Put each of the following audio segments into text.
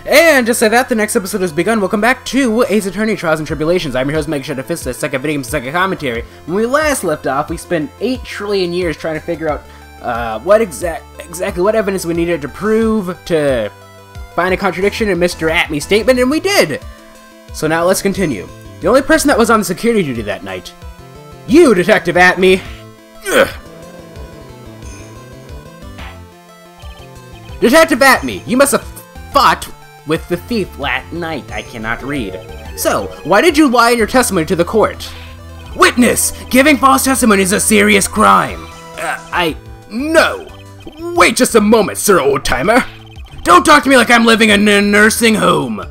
And just like that, the next episode has begun. Welcome back to Ace Attorney Trials and Tribulations. I'm your host, MegaShadowFist, the second video game, second commentary. When we last left off, we spent 8 trillion years trying to figure out what exactly what evidence we needed to prove to find a contradiction in Mr. Atme's statement, and we did! So now let's continue. The only person that was on security duty that night. You, Detective Atme! Ugh. Detective Atme, you must have fought with the thief last night. I cannot read. So, why did you lie in your testimony to the court? Witness! Giving false testimony is a serious crime. No! Wait just a moment, Sir Old-Timer! Don't talk to me like I'm living in a nursing home!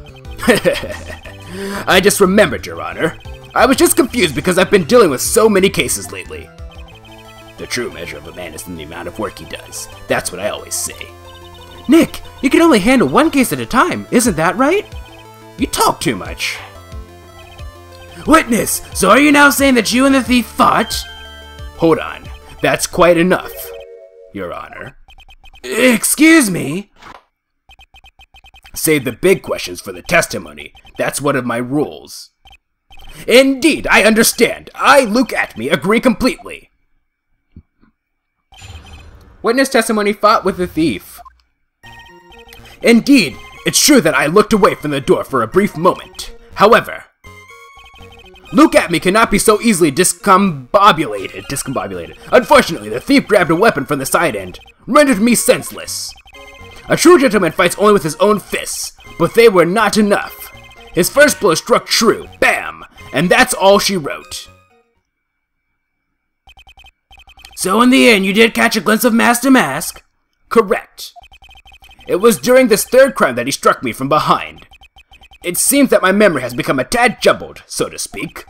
I just remembered, Your Honor. I was just confused because I've been dealing with so many cases lately. The true measure of a man is in the amount of work he does. That's what I always say. Nick, you can only handle one case at a time, isn't that right? You talk too much. Witness, so are you now saying that you and the thief fought? Hold on, that's quite enough, Your Honor. Excuse me? Save the big questions for the testimony. That's one of my rules. Indeed, I understand. I, Luke Atme, agree completely. Witness testimony fought with the thief. Indeed, it's true that I looked away from the door for a brief moment. However, Luke Atme cannot be so easily discombobulated. Unfortunately, the thief grabbed a weapon from the side end, rendered me senseless. A true gentleman fights only with his own fists, but they were not enough. His first blow struck true, bam, and that's all she wrote. So in the end, you did catch a glimpse of Master Mask? Correct. It was during this third crime that he struck me from behind. It seems that my memory has become a tad jumbled, so to speak.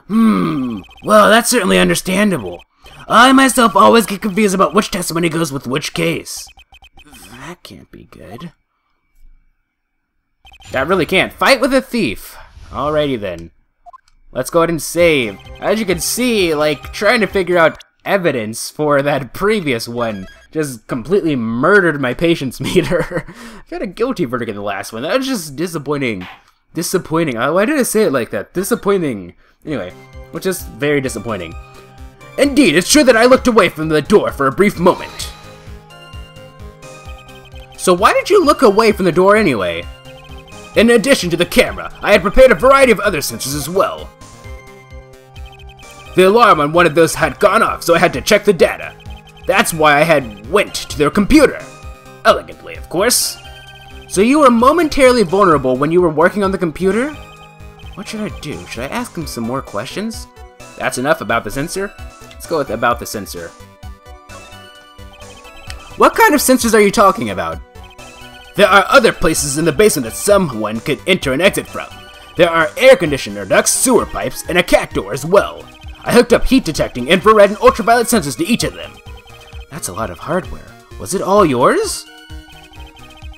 Well, that's certainly understandable. I myself always get confused about which testimony goes with which case. That can't be good. That really can't. Fight with a thief. Alrighty then. Let's go ahead and save. As you can see, like, trying to figure out evidence for that previous one just completely murdered my patience meter. I got a guilty verdict in the last one. That was just disappointing. Disappointing. Why did I say it like that? Disappointing. Anyway, which is very disappointing. Indeed, it's true that I looked away from the door for a brief moment. So why did you look away from the door anyway? In addition to the camera, I had prepared a variety of other sensors as well. The alarm on one of those had gone off, so I had to check the data. That's why I went to their computer. Elegantly, of course. So you were momentarily vulnerable when you were working on the computer? What should I do? Should I ask him some more questions? That's enough about the sensor. Let's go with about the sensor. What kind of sensors are you talking about? There are other places in the basement that someone could enter and exit from. There are air conditioner ducts, sewer pipes, and a cat door as well. I hooked up heat detecting, infrared, and ultraviolet sensors to each of them. That's a lot of hardware. Was it all yours?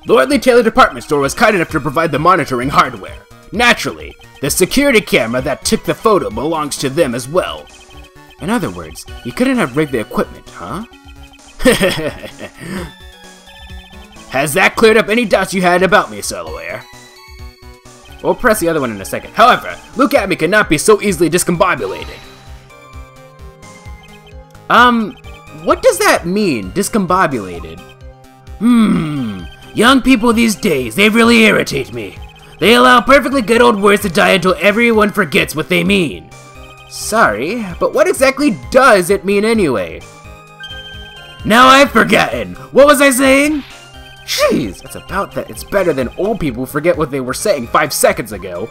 Lordly Taylor Department Store was kind enough to provide the monitoring hardware. Naturally, the security camera that took the photo belongs to them as well. In other words, you couldn't have rigged the equipment, huh? Has that cleared up any doubts you had about me, Sir Lawyer? We'll press the other one in a second. However, Luke Atme cannot be so easily discombobulated. What does that mean, discombobulated? Young people these days, they really irritate me. They allow perfectly good old words to die until everyone forgets what they mean. Sorry, but what exactly does it mean anyway? Now I've forgotten. What was I saying? Jeez, it's about that. It's better than old people who forget what they were saying 5 seconds ago.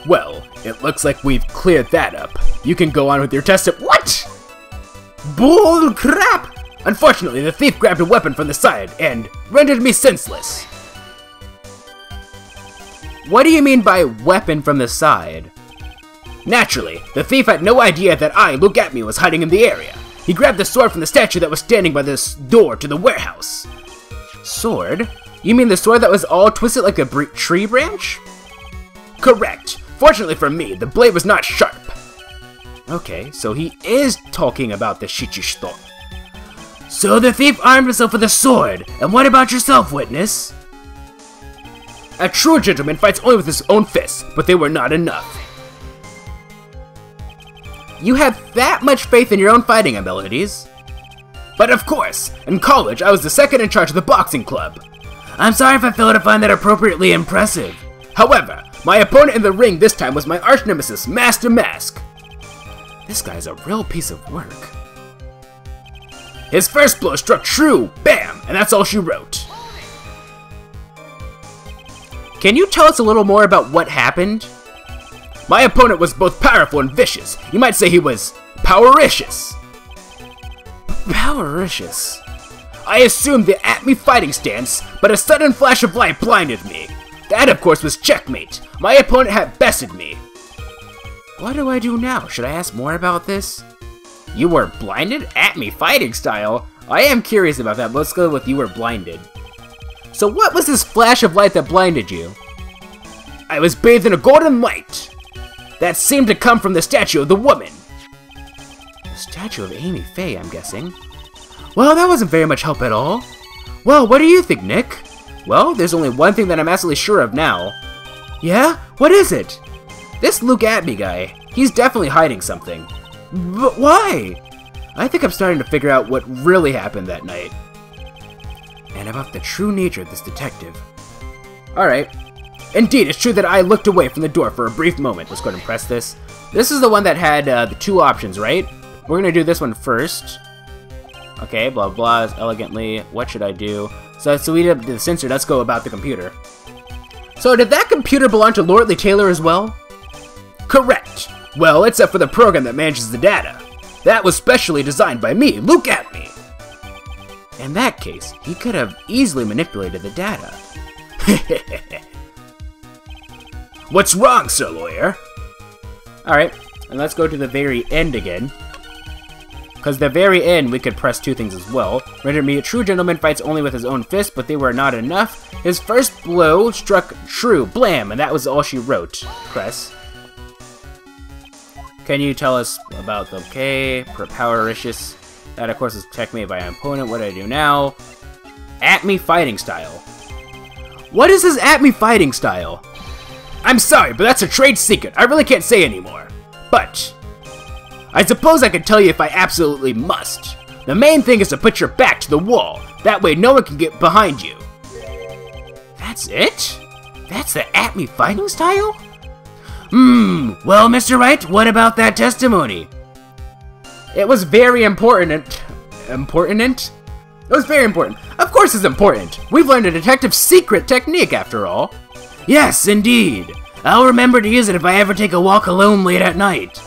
Well, it looks like we've cleared that up. You can go on with your test of— What? Bull crap! Unfortunately, the thief grabbed a weapon from the side and rendered me senseless. What do you mean by weapon from the side? Naturally, the thief had no idea that I, Luke Atme, was hiding in the area. He grabbed the sword from the statue that was standing by this door to the warehouse. Sword? You mean the sword that was all twisted like a tree branch? Correct. Fortunately for me, the blade was not sharp. Okay, so he is talking about the Shichishito. So the thief armed himself with a sword, and what about yourself, witness? A true gentleman fights only with his own fists, but they were not enough. You had that much faith in your own fighting abilities? But of course, in college I was the second in charge of the boxing club. I'm sorry if I fail to find that appropriately impressive. However, my opponent in the ring this time was my arch nemesis, Master Mask. This guy's a real piece of work. His first blow struck true, bam, and that's all she wrote. Can you tell us a little more about what happened? My opponent was both powerful and vicious. You might say he was powericious. Powericious. I assumed the at-me fighting stance, but a sudden flash of light blinded me. That, of course, was checkmate. My opponent had bested me. What do I do now? Should I ask more about this? You were blinded? At-me fighting style? I am curious about that, but let's go with you were blinded. So what was this flash of light that blinded you? I was bathed in a golden light that seemed to come from the statue of the woman. The statue of Amy Faye, I'm guessing. Well, that wasn't very much help at all. Well, what do you think, Nick? Well, there's only one thing that I'm absolutely sure of now. Yeah? What is it? This Luke Atme guy, he's definitely hiding something. But why? I think I'm starting to figure out what really happened that night. And about the true nature of this detective. Alright. Indeed, it's true that I looked away from the door for a brief moment. Let's go ahead and press this. This is the one that had the two options, right? We're gonna do this one first. Okay, blah blah, elegantly. What should I do? So we did the censor. Let's go about the computer. So did that computer belong to Lordly Taylor as well? Correct. Well, except for the program that manages the data. That was specially designed by me, Luke Atme. In that case, he could have easily manipulated the data. What's wrong, Sir Lawyer? Alright, and let's go to the very end again. Because the very end, we could press two things as well. Render me a true gentleman fights only with his own fist, but they were not enough. His first blow struck true, blam, and that was all she wrote. Press. Can you tell us about the powericious? That, of course, is checkmate by an opponent. What do I do now? At-me fighting style. What is his at-me fighting style? I'm sorry, but that's a trade secret. I really can't say anymore. But I suppose I could tell you if I absolutely must. The main thing is to put your back to the wall. That way no one can get behind you. That's it? That's the at-me fighting style? Well, Mr. Wright, what about that testimony? It was very important. Important? It was very important. Of course it's important. We've learned a detective's secret technique, after all. Yes, indeed. I'll remember to use it if I ever take a walk alone late at night.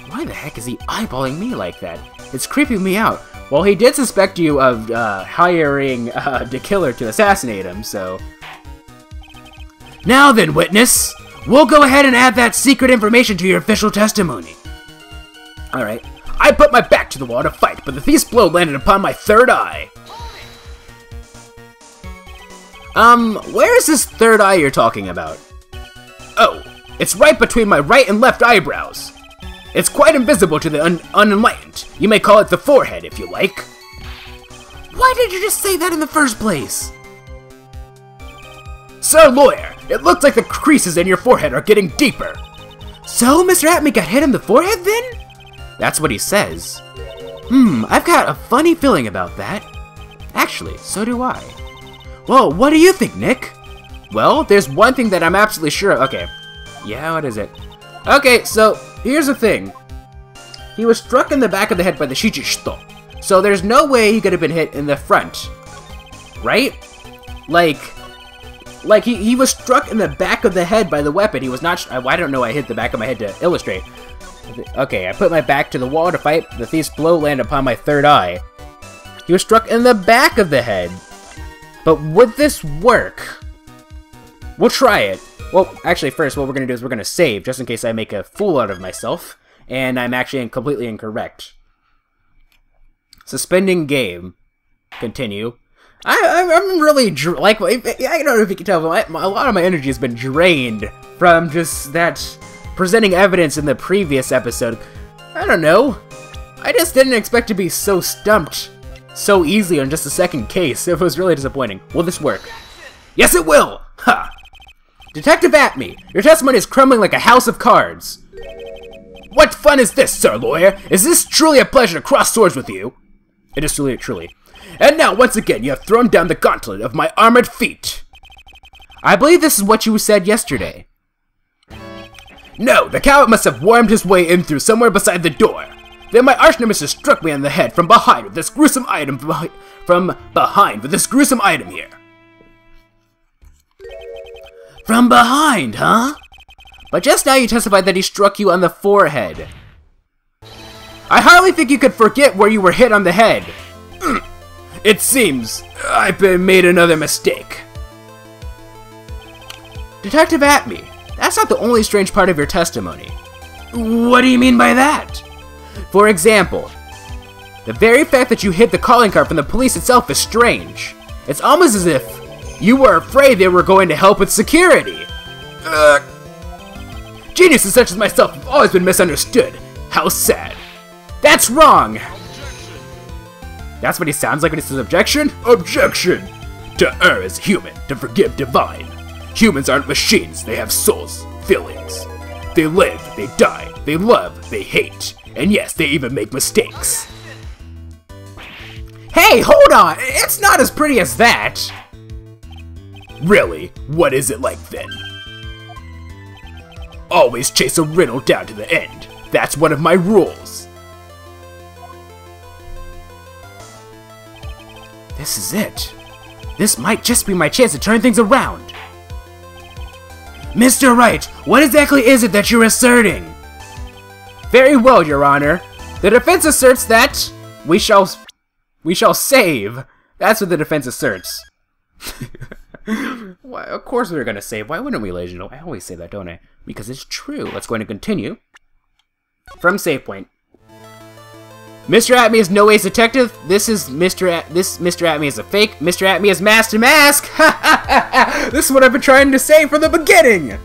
Why the heck is he eyeballing me like that? It's creeping me out. Well, he did suspect you of hiring the killer to assassinate him, so... Now then, witness! We'll go ahead and add that secret information to your official testimony. Alright. I put my back to the wall to fight, but the thief's blow landed upon my third eye. Where is this third eye you're talking about? Oh, it's right between my right and left eyebrows. It's quite invisible to the unenlightened. You may call it the forehead, if you like. Why did you just say that in the first place? Sir Lawyer, it looks like the creases in your forehead are getting deeper. So, Mr. Atme got hit in the forehead, then? That's what he says. I've got a funny feeling about that. Actually, so do I. Well, what do you think, Nick? Well, there's one thing that I'm absolutely sure of. Okay. Yeah, what is it? Okay, so, here's the thing. He was struck in the back of the head by the Shichishito. So there's no way he could have been hit in the front. Right? Like he was struck in the back of the head by the weapon. He was not... I don't know, I hit the back of my head to illustrate. Okay, I put my back to the wall to fight. The thief's blow landed upon my third eye. He was struck in the back of the head. But would this work? We'll try it. Well, actually, first, what we're going to do is we're going to save, just in case I make a fool out of myself. And I'm actually completely incorrect. Suspending game. Continue. I'm really, I don't know if you can tell, but a lot of my energy has been drained from just that presenting evidence in the previous episode. I don't know. I just didn't expect to be so stumped so easily on just the second case. It was really disappointing. Will this work? Yes, it will! Ha! Detective Atme, your testimony is crumbling like a house of cards. What fun is this, sir lawyer? Is this truly a pleasure to cross swords with you? It is truly. And now, once again, you have thrown down the gauntlet of my armored feet. I believe this is what you said yesterday. No, the coward must have wormed his way in through somewhere beside the door. Then my arch-nemesis struck me on the head from behind with this gruesome item here. From behind, huh? But just now you testified that he struck you on the forehead. I hardly think you could forget where you were hit on the head. It seems I've made another mistake. Detective Atme, that's not the only strange part of your testimony. What do you mean by that? For example, the very fact that you hid the calling card from the police itself is strange. It's almost as if you were afraid they were going to help with security. Geniuses such as myself have always been misunderstood. How sad. That's wrong! That's what he sounds like when he says objection? Objection! To err is human, to forgive divine. Humans aren't machines, they have souls, feelings. They live, they die, they love, they hate. And yes, they even make mistakes. Hey, hold on! It's not as pretty as that! Really? What is it like then? Always chase a riddle down to the end. That's one of my rules. This is it. This might just be my chance to turn things around. Mr. Wright, what exactly is it that you're asserting? Very well, Your Honor. The defense asserts that we shall save. That's what the defense asserts. Well, of course we're gonna save. Why wouldn't we, ladies and gentlemen? I always say that, don't I? Because it's true. Let's go ahead and continue. From save point. Mr. Atme is no ace detective. This Mr. Atme is a fake. Mr. Atme is mask to mask. This is what I've been trying to say from the beginning.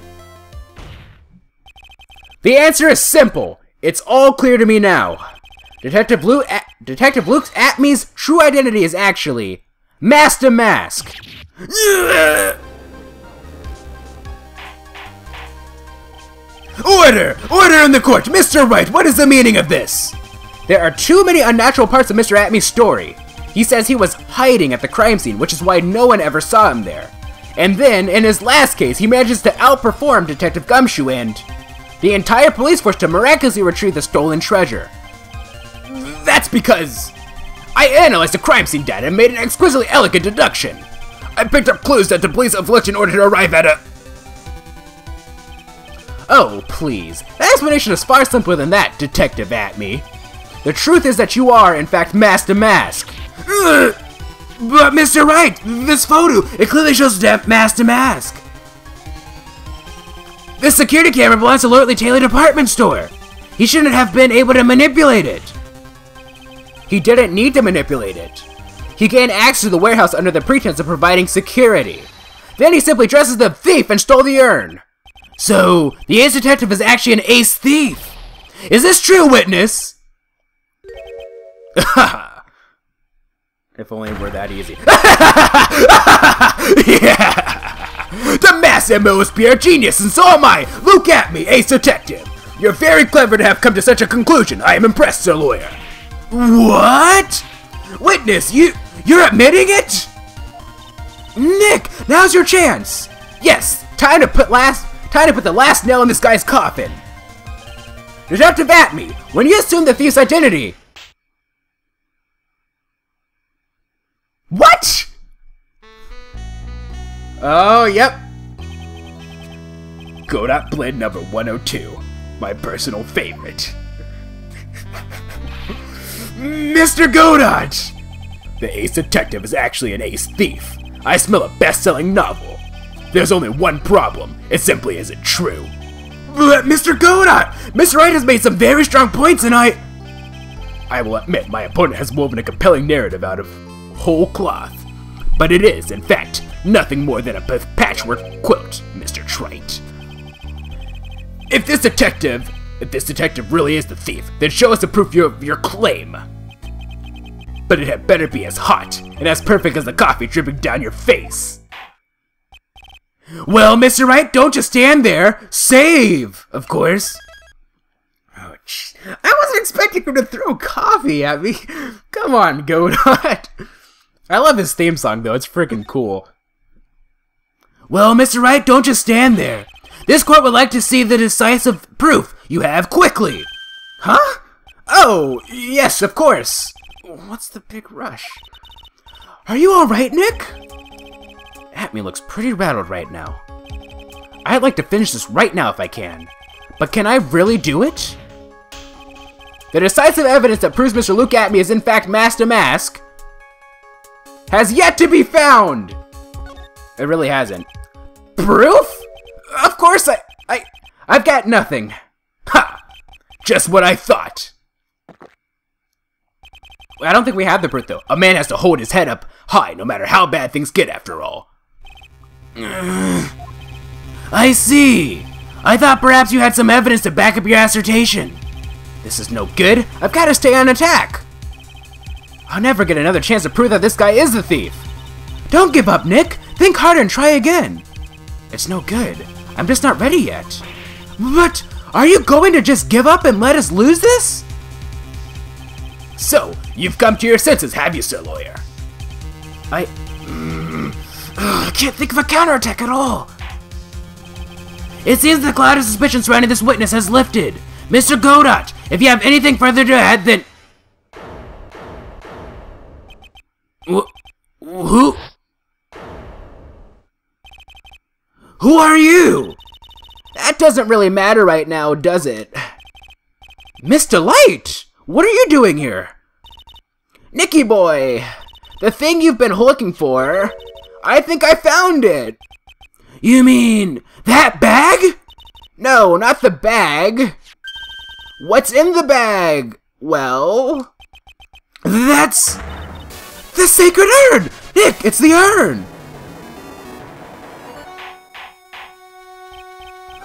The answer is simple. It's all clear to me now. Detective Luke Atme's true identity is actually mask to mask. Order! Order in the court! Mr. Wright, what is the meaning of this? There are too many unnatural parts of Mr. Atme's story. He says he was hiding at the crime scene, which is why no one ever saw him there. And then, in his last case, he manages to outperform Detective Gumshoe and the entire police force to miraculously retrieve the stolen treasure. That's because I analyzed the crime scene data and made an exquisitely elegant deduction. I picked up clues that the police have looked in order to arrive at a... Oh, please. That explanation is far simpler than that, Detective Atme. The truth is that you are, in fact, mask to mask. But Mr. Wright, this photo, it clearly shows mask to mask. This security camera belongs to Lordly Taylor department store. He shouldn't have been able to manipulate it. He didn't need to manipulate it. He gained access to the warehouse under the pretense of providing security. Then he simply dressed as the thief and stole the urn. So, the ace detective is actually an ace thief. Is this true, witness? If only it were that easy. Yeah! The mass MO is pure genius, and so am I! Look at me, ace detective! You're very clever to have come to such a conclusion. I am impressed, sir lawyer. What? Witness, you're admitting it? Nick, now's your chance. Yes, time to put the last nail in this guy's coffin. Detective Atme, when you assume the thief's identity... What? Oh, yep. Godot blend number 102. My personal favorite. Mr. Godot! The ace detective is actually an ace thief. I smell a best-selling novel. There's only one problem. It simply isn't true. But Mr. Godot! Mr. Wright has made some very strong points and I will admit my opponent has woven a compelling narrative out of whole cloth. But it is, in fact, nothing more than a patchwork quilt, Mr. Trite. If this detective really is the thief, then show us the proof of your claim. but it had better be as hot and as perfect as the coffee dripping down your face. Well, Mr. Wright, don't just stand there. Save, of course. Oh, I wasn't expecting him to throw coffee at me. Come on, Godot. I love his theme song, though. It's freaking cool. Well, Mr. Wright, don't just stand there. This court would like to see the decisive proof you have quickly. Huh? Oh, yes, of course. What's the big rush? Are you alright, Nick? Atme looks pretty rattled right now. I'd like to finish this right now if I can. But can I really do it? The decisive evidence that proves Mr. Luke Atme is in fact Master Mask has yet to be found! It really hasn't. Proof? Of course I've got nothing. Ha! Just what I thought. I don't think we have the proof though. A man has to hold his head up high no matter how bad things get after all. I see. I thought perhaps you had some evidence to back up your assertion. This is no good. I've got to stay on attack. I'll never get another chance to prove that this guy is the thief. Don't give up, Nick. Think harder and try again. It's no good. I'm just not ready yet. But are you going to just give up and let us lose this? So, you've come to your senses, have you, Sir Lawyer? I can't think of a counterattack at all. It seems the cloud of suspicion surrounding this witness has lifted. Mr. Godot, if you have anything further to add, then... Who? Who are you? That doesn't really matter right now, does it? Mr. Light, what are you doing here? Nicky boy, the thing you've been looking for, I think I found it. You mean that bag? No, not the bag. What's in the bag? Well, that's the sacred urn. Nick, it's the urn.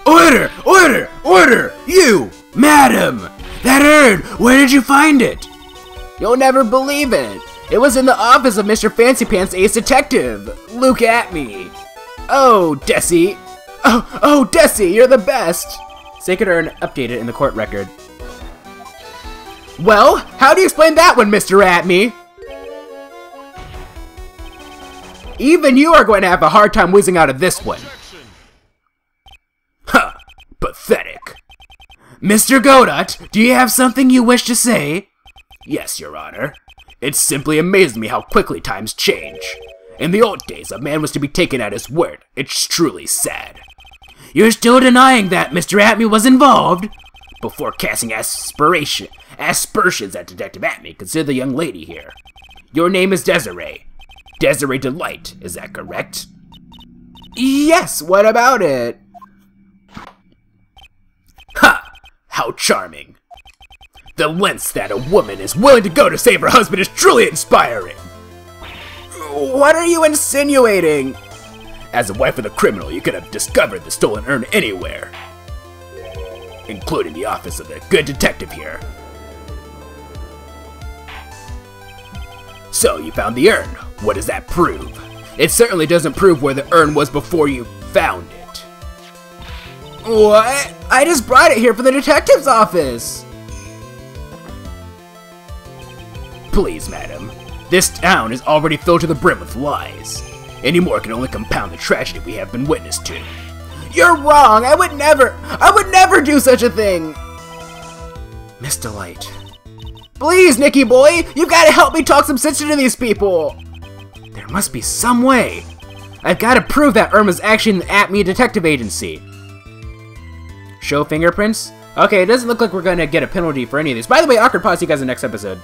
Order! Order! Order! You! Madam! That urn! Where did you find it? You'll never believe it. It was in the office of Mr. Fancy Pants Ace Detective. Look at me. Oh, Desi. Oh, Desi, you're the best. Sacred urn updated in the court record. Well, how do you explain that one, Mr. Atme? Even you are going to have a hard time whizzing out of this one. Huh, pathetic. Mr. Godot, do you have something you wish to say? Yes, Your Honor. It simply amazed me how quickly times change. In the old days, a man was to be taken at his word. It's truly sad. You're still denying that Mr. Atme was involved? Before casting aspersions at Detective Atme, consider the young lady here. Your name is Desiree. Desiree Delight, is that correct? Yes, what about it? Ha! How charming. The lengths that a woman is willing to go to save her husband is truly inspiring. What are you insinuating? As a wife of the criminal, you could have discovered the stolen urn anywhere, including the office of the good detective here. So, you found the urn. What does that prove? It certainly doesn't prove where the urn was before you found it. What? I just brought it here from the detective's office. Please, madam. This town is already filled to the brim with lies. Any more can only compound the tragedy we have been witness to. You're wrong! I would never do such a thing! Mr. Light. Please, Nicky boy! You gotta help me talk some sense into these people! There must be some way. I've gotta prove that Irma's actually in the Atme Detective Agency. Show fingerprints? Okay, it doesn't look like we're gonna get a penalty for any of these. By the way, awkward pause, see you guys in the next episode.